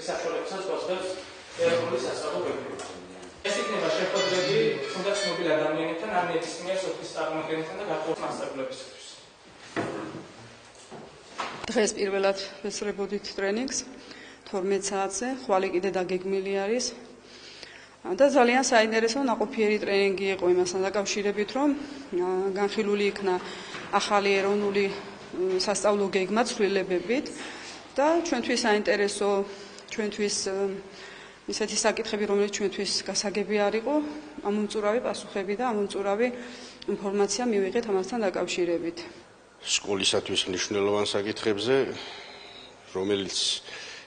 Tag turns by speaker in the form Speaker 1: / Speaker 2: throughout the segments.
Speaker 1: საშუალებასაც გვაძლევს ეროვნული სასწავლო გეგმა. ეს იქნება შეხვედრები თუნდაც ცნობილ ადამიანებთან, ან ნებისმიერ სოფლის წარმომადგენელთან და გათხოვილ მასწავლებლებისთვის.
Speaker 2: დღეს პირველად ვესწრებოდით ტრენინგს 12 საათზე, ხვალე კიდე დაგეგმილი არის. და ძალიან საინტერესო ნაყოფიერი ტრენინგი იყო იმასთან დაკავშირებით, რომ განხილული იქნა ახალი ეროვნული სასწავლო გეგმა ცვლილებებით და ჩვენთვის საინტერესო, ჩვენთვის ისეთი საკითხები, რომელიც ჩვენთვის გასაგები არ იყო, ამომწურავი პასუხები და ამომწურავი ინფორმაცია მივიღეთ ამასთან დაკავშირებით.
Speaker 3: სკოლისათვის მნიშვნელოვან საკითხებზე, რომელიც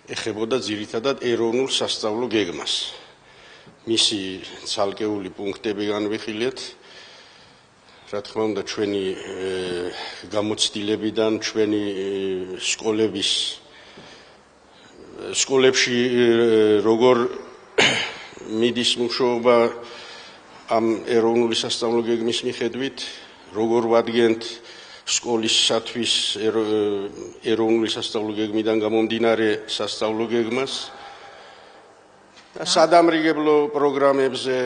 Speaker 3: ეხებოდა ძირითადად ეროვნულ სასწავლო გეგმას. მისი ცალკეული პუნქტები განვიხილეთ. რა თქმა უნდა, ჩვენი გამოცდილებიდან, ჩვენი სკოლებში როგორ მიდის მუშაობა ამ ეროვნული სასწავლო გეგმის მიხედვით, როგორ ვადგენთ სკოლისათვის ეროვნული სასწავლო გეგმიდან გამომდინარე სასწავლო გეგმას, სადამრიგებლო პროგრამებზე,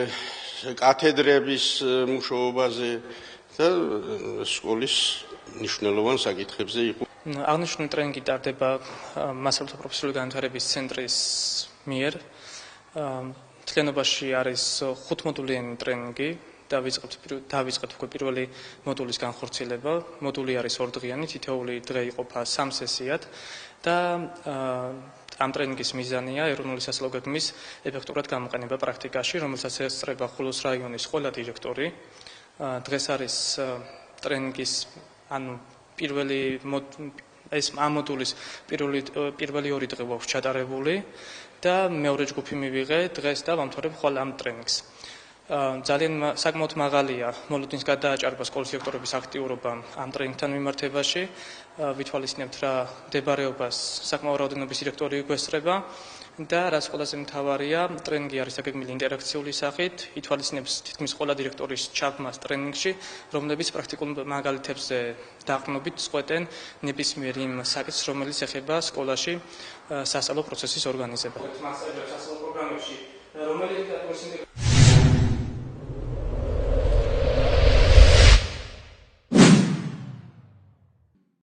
Speaker 3: კათედრების მუშაობაზე და სკოლის მნიშვნელოვან საკითხებზე იყო.
Speaker 1: აღნიშნული ტრენინგი ტარდება მასწავლებელთა პროფესიული განვითარების ცენტრის მიერ. მთლიანობაში არის 5 მოდულიანი ტრენინგი. დავიწყებთ უკვე პირველი მოდულის განხორციელება. მოდული არის 2 დღიანი, თითოეული დღე იყოფა 3 სესიად და ამ ტრენინგის მიზანია ეროვნული სასწავლო გეგმის ეფექტურად გამოყენება პრაქტიკაში, რომელსაც ესწრება ხულოს რაიონის ყველა დირექტორი. დღეს არის ტრენინგის ამ მოდულის პირველი 2 დღე გვაქვს ჩატარებული და მეორე ჯგუფი მივიღე დღეს და ვამთავრებ ხვალ ამ ტრენინგს. ძალიან საკმაოდ მაღალია მოლოდინის გადააჭარბა სკოლის დირექტორების აქტიურობა ამ ტრენინგთან მიმართებაში. ვითვალისწინებთ რა მდებარეობას საკმაო რაოდენობის დირექტორი გვესწრება და რაც ყველაზე მთავარია, ტრენინგი არის დაგეგმილი ინტერაქციული სახით, ითვალისწინებს თითქმის ყველა დირექტორის ჩაბმას ტრენინგში, რომლებიც პრაქტიკულ მაგალითებზე დაყრდნობით წყვეტენ ნებისმიერ იმ საკითხს, რომელიც ეხება სკოლაში სასწავლო პროცესის ორგანიზება. მასწავლებლებს სასწავლო პროგრამებში რომელი ლიტერატურის